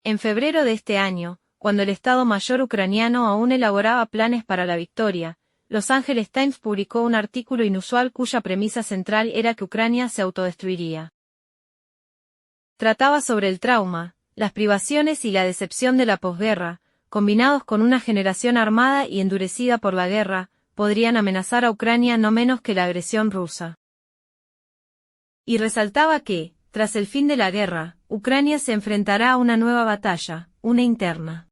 En febrero de este año, cuando el Estado Mayor ucraniano aún elaboraba planes para la victoria, Los Angeles Times publicó un artículo inusual cuya premisa central era que Ucrania se autodestruiría. Trataba sobre el trauma, las privaciones y la decepción de la posguerra, combinados con una generación armada y endurecida por la guerra, podrían amenazar a Ucrania no menos que la agresión rusa. Y resaltaba que, tras el fin de la guerra, Ucrania se enfrentará a una nueva batalla, una interna.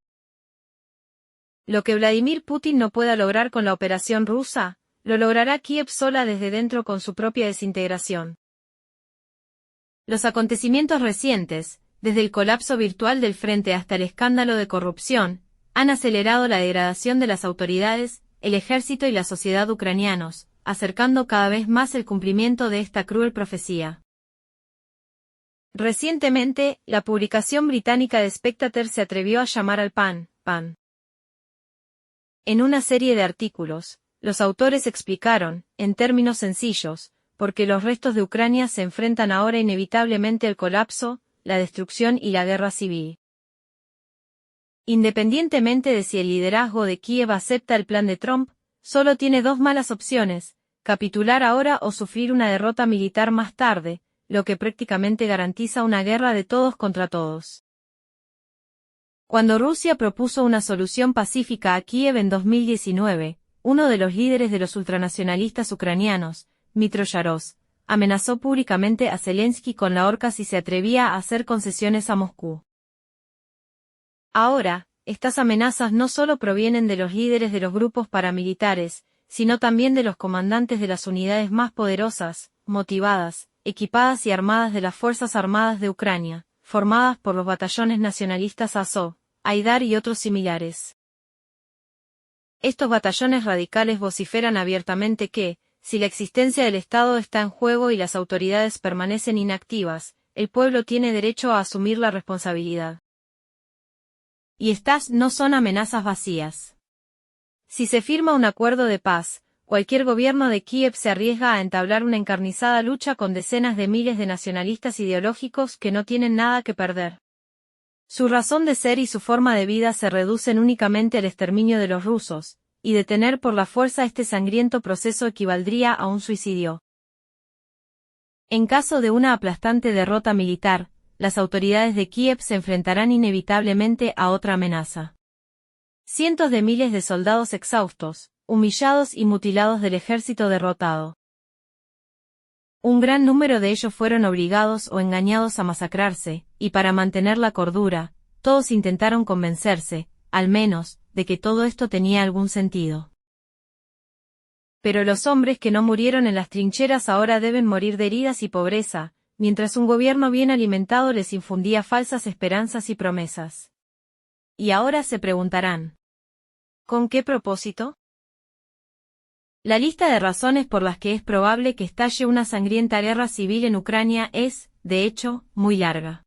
Lo que Vladimir Putin no pueda lograr con la operación rusa, lo logrará Kiev sola desde dentro con su propia desintegración. Los acontecimientos recientes, desde el colapso virtual del frente hasta el escándalo de corrupción, han acelerado la degradación de las autoridades, el ejército y la sociedad ucranianos, acercando cada vez más el cumplimiento de esta cruel profecía. Recientemente, la publicación británica The Spectator se atrevió a llamar al PAN. En una serie de artículos, los autores explicaron, en términos sencillos, por qué los restos de Ucrania se enfrentan ahora inevitablemente al colapso, la destrucción y la guerra civil. Independientemente de si el liderazgo de Kiev acepta el plan de Trump, solo tiene dos malas opciones: capitular ahora o sufrir una derrota militar más tarde, lo que prácticamente garantiza una guerra de todos contra todos. Cuando Rusia propuso una solución pacífica a Kiev en 2019, uno de los líderes de los ultranacionalistas ucranianos, Dmytro Yaros, amenazó públicamente a Zelensky con la horca si se atrevía a hacer concesiones a Moscú. Ahora, estas amenazas no solo provienen de los líderes de los grupos paramilitares, sino también de los comandantes de las unidades más poderosas, motivadas, equipadas y armadas de las Fuerzas Armadas de Ucrania, formadas por los batallones nacionalistas Azov, Aidar y otros similares. Estos batallones radicales vociferan abiertamente que, si la existencia del Estado está en juego y las autoridades permanecen inactivas, el pueblo tiene derecho a asumir la responsabilidad. Y estas no son amenazas vacías. Si se firma un acuerdo de paz, cualquier gobierno de Kiev se arriesga a entablar una encarnizada lucha con decenas de miles de nacionalistas ideológicos que no tienen nada que perder. Su razón de ser y su forma de vida se reducen únicamente al exterminio de los rusos, y detener por la fuerza este sangriento proceso equivaldría a un suicidio. En caso de una aplastante derrota militar, las autoridades de Kiev se enfrentarán inevitablemente a otra amenaza. Cientos de miles de soldados exhaustos, humillados y mutilados del ejército derrotado. Un gran número de ellos fueron obligados o engañados a masacrarse, y para mantener la cordura, todos intentaron convencerse, al menos, de que todo esto tenía algún sentido. Pero los hombres que no murieron en las trincheras ahora deben morir de heridas y pobreza, mientras un gobierno bien alimentado les infundía falsas esperanzas y promesas. Y ahora se preguntarán: ¿con qué propósito? La lista de razones por las que es probable que estalle una sangrienta guerra civil en Ucrania es, de hecho, muy larga.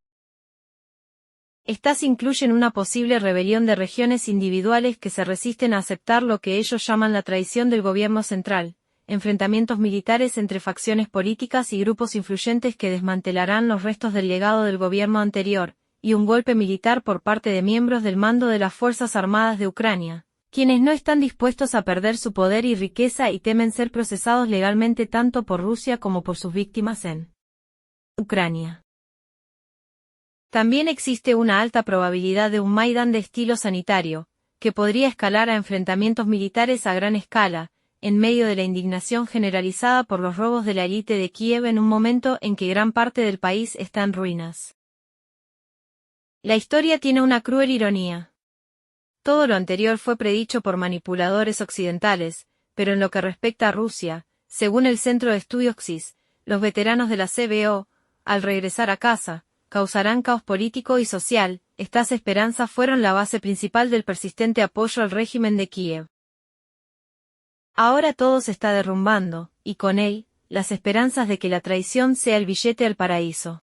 Estas incluyen una posible rebelión de regiones individuales que se resisten a aceptar lo que ellos llaman la traición del gobierno central, enfrentamientos militares entre facciones políticas y grupos influyentes que desmantelarán los restos del legado del gobierno anterior, y un golpe militar por parte de miembros del mando de las Fuerzas Armadas de Ucrania, quienes no están dispuestos a perder su poder y riqueza y temen ser procesados legalmente tanto por Rusia como por sus víctimas en Ucrania. También existe una alta probabilidad de un Maidán de estilo sanitario, que podría escalar a enfrentamientos militares a gran escala, en medio de la indignación generalizada por los robos de la élite de Kiev en un momento en que gran parte del país está en ruinas. La historia tiene una cruel ironía. Todo lo anterior fue predicho por manipuladores occidentales, pero en lo que respecta a Rusia, según el Centro de Estudios CSIS, los veteranos de la CBO, al regresar a casa, causarán caos político y social. Estas esperanzas fueron la base principal del persistente apoyo al régimen de Kiev. Ahora todo se está derrumbando, y con él, las esperanzas de que la traición sea el billete al paraíso.